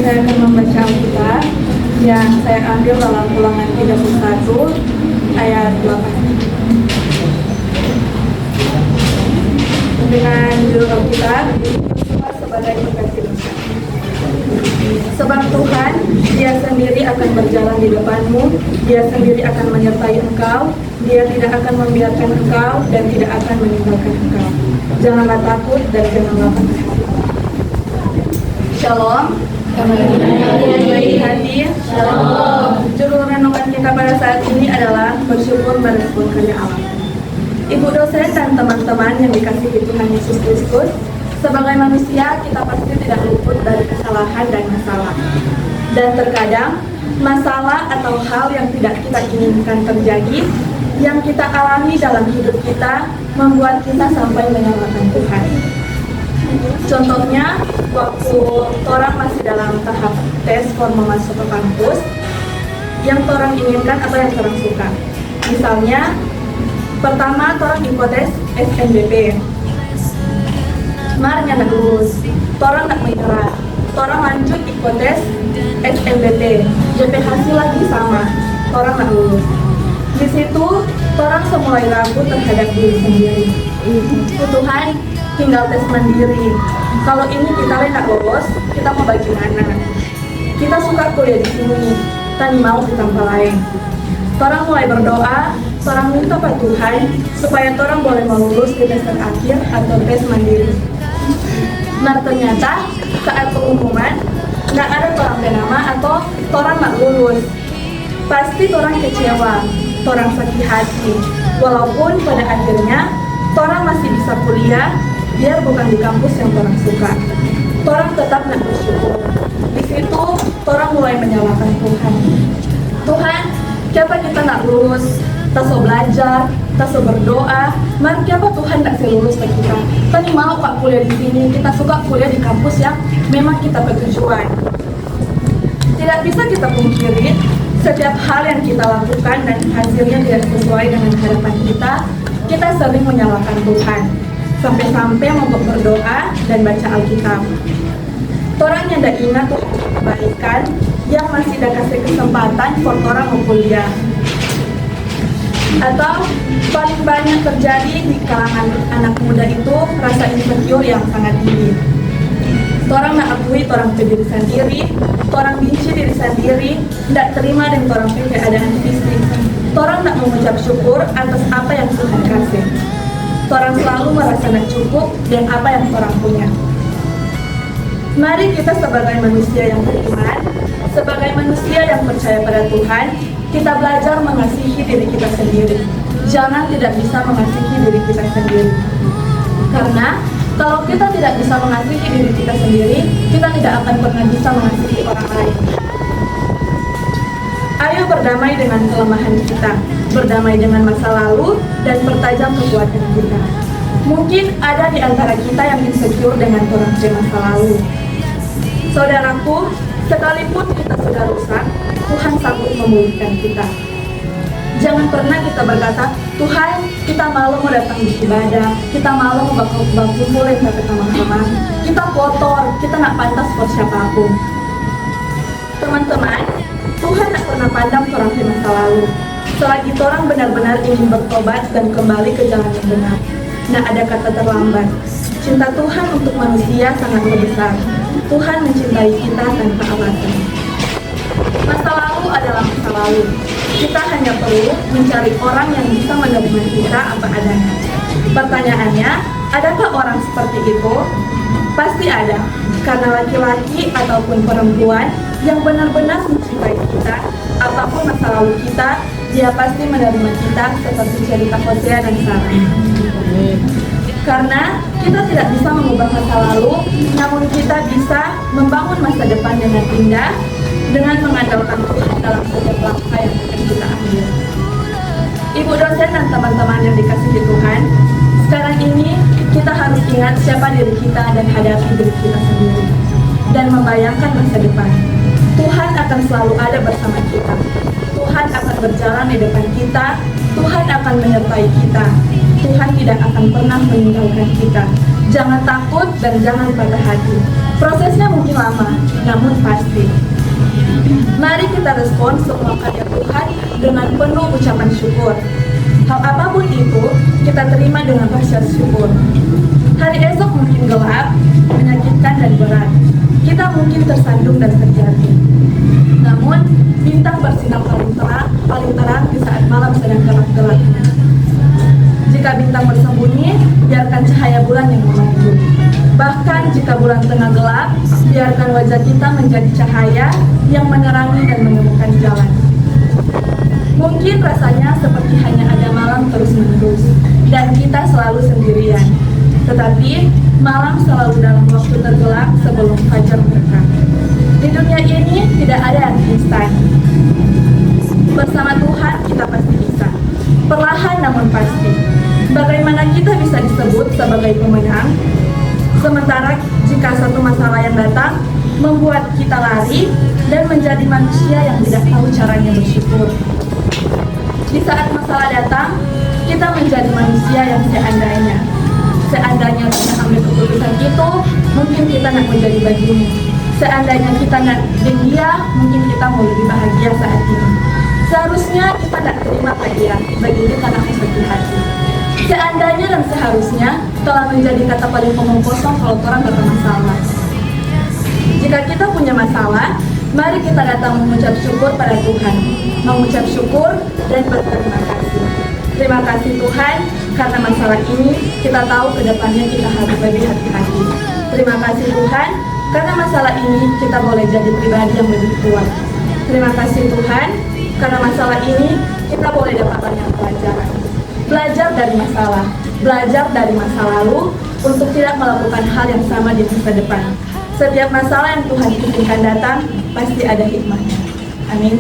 saya akan membaca Alkitab yang saya ambil dalam Ulangan 31 ayat 8. Dengan judul Alkitab, Yosua sebagai pengganti dosa. Sebab Tuhan, Dia sendiri akan berjalan di depanmu, Dia sendiri akan menyertai engkau, Dia tidak akan membiarkan engkau dan tidak akan meninggalkan engkau. Janganlah takut dan janganlah patah hati. Shalom. Baik hati. Shalom. Judul renungan kita pada saat ini adalah bersyukur merespon karya Allah. Ibu dosen dan teman-teman yang dikasihi Tuhan Yesus Kristus, sebagai manusia kita pasti tidak luput dari kesalahan dan masalah. Dan terkadang masalah atau hal yang tidak kita inginkan terjadi, yang kita alami dalam hidup kita, membuat kita sampai menyalahkan Tuhan. Contohnya, waktu orang masih dalam tahap tes formal masuk ke kampus, yang orang inginkan atau yang orang suka. Misalnya, pertama orang tes SNBP, marnya nak lulus, orang nak menyerah, orang lanjut ikut tes SNBT, JP hasil lagi sama, orang nak lulus. Di situ orang semulai ragu terhadap diri sendiri. Tuhan tinggal tes mandiri. Kalau ini kita nak lulus, kita mau bagaimana? Kita suka kuliah di sini, tadi mau di tempat lain. Orang mulai berdoa, orang minta pada Tuhan supaya orang boleh lulus di tes terakhir atau tes mandiri. Nah ternyata saat pengumuman nggak ada orang bernama atau orang nggak lulus. Pasti orang kecewa, orang sakit hati. Walaupun pada akhirnya orang masih bisa kuliah, biar bukan di kampus yang orang suka. Orang tetap nggak bersyukur. Di situ orang mulai menyalahkan Tuhan. Tuhan, kenapa kita nggak lulus? Taso belajar, taso berdoa. Mari kenapa Tuhan nggak lulus ke kita? Tadi mau Pak kuliah di sini, kita suka kuliah di kampus yang memang kita bertujuan. Tidak bisa kita pungkiri, setiap hal yang kita lakukan dan hasilnya tidak sesuai dengan harapan kita sering menyalahkan Tuhan. Sampai-sampai mau berdoa dan baca Alkitab. Orang yang tidak ingat Tuhan kebaikan, yang masih tidak kasih kesempatan buat orang mau kuliah. Atau paling banyak terjadi di kalangan anak muda itu rasa insecure yang sangat tinggi. Orang nak akui orang ke diri sendiri, orang benci diri sendiri, tidak terima dengan orang keadaan fisik. Orang tak mengucap syukur atas apa yang Tuhan kasih. Orang selalu merasa tidak cukup dengan apa yang orang punya. Mari kita sebagai manusia yang beriman, sebagai manusia yang percaya pada Tuhan, kita belajar mengasihi diri kita sendiri. Jangan tidak bisa mengasihi diri kita sendiri. Karena kalau kita tidak bisa mengasihi diri kita sendiri, kita tidak akan pernah bisa mengasihi orang lain. Ayo berdamai dengan kelemahan kita, berdamai dengan masa lalu, dan pertajam kekuatan kita. Mungkin ada di antara kita yang insecure dengan orang di masa lalu. Saudaraku, sekalipun kita sudah rusak, Tuhan sanggup memulihkan kita. Jangan pernah kita berkata, Tuhan, kita malu mau datang di ibadah, kita malu mau berkumpul dengan teman-teman, kita kotor, kita nggak pantas buat siapapun. Teman-teman, Tuhan tak pernah pandang orang di masa lalu. Selagi orang benar-benar ingin bertobat dan kembali ke jalan yang benar, nggak ada kata terlambat. Cinta Tuhan untuk manusia sangat besar. Tuhan mencintai kita tanpa alasan. Masa lalu adalah masa lalu. Kita hanya perlu mencari orang yang bisa menerima kita apa adanya. Pertanyaannya, adakah orang seperti itu? Pasti ada, karena laki-laki ataupun perempuan yang benar-benar mencintai kita, apapun masa lalu kita, dia pasti menerima kita seperti cerita Hosea dan Sarah. Karena kita tidak bisa mengubah masa lalu, namun kita bisa membangun masa depan dengan indah dengan mengandalkan Tuhan dalam setiap langkah yang akan kita ambil. Ibu dosen dan teman-teman yang dikasihi Tuhan, sekarang ini kita harus ingat siapa diri kita dan hadapi diri kita sendiri dan membayangkan masa depan. Tuhan akan selalu ada bersama kita. Tuhan akan berjalan di depan kita. Tuhan akan menyertai kita. Tuhan tidak akan pernah meninggalkan kita. Jangan takut dan jangan patah hati. Prosesnya mungkin lama, namun pasti. Mari kita respon semua karya Tuhan dengan penuh ucapan syukur. Hal apapun itu, kita terima dengan rasa syukur. Hari esok mungkin gelap, menyakitkan dan berat. Kita mungkin tersandung dan terjatuh. Namun, bintang bersinar paling terang di saat malam sedang gelap-gelapnya. Jika bintang bersembunyi, biarkan cahaya bulan yang memandu. Bahkan jika bulan tengah gelap, biarkan wajah kita menjadi cahaya yang menerangi dan menemukan jalan. Mungkin rasanya seperti hanya ada malam terus-menerus, dan kita selalu sendirian. Tetapi, malam selalu dalam waktu tergelap sebelum fajar berkah. Di dunia ini tidak ada yang instan. Bersama Tuhan kita pasti bisa. Perlahan namun pasti. Bagaimana kita bisa disebut sebagai pemenang? Sementara jika satu masalah yang datang membuat kita lari dan menjadi manusia yang tidak tahu caranya bersyukur. Di saat masalah datang, kita menjadi manusia yang seandainya kita ambil keputusan itu, mungkin kita nak menjadi bagimu. Seandainya kita nak dia, mungkin kita mau lebih bahagia saat ini. Seharusnya kita tak terima dia, bagi kita nak sakit hati. Seandainya dan seharusnya telah menjadi kata paling omong kosong kalau orang bermasalah. Jika kita punya masalah, mari kita datang mengucap syukur pada Tuhan, mengucap syukur dan berterima kasih. Terima kasih Tuhan, karena masalah ini kita tahu ke depannya kita harus lebih hati-hati. Terima kasih Tuhan, karena masalah ini kita boleh jadi pribadi yang lebih kuat. Terima kasih Tuhan, karena masalah ini kita boleh dapat banyak pelajaran. Belajar dari masalah, belajar dari masa lalu untuk tidak melakukan hal yang sama di masa depan. Setiap masalah yang Tuhan izinkan datang, pasti ada hikmahnya. Amin.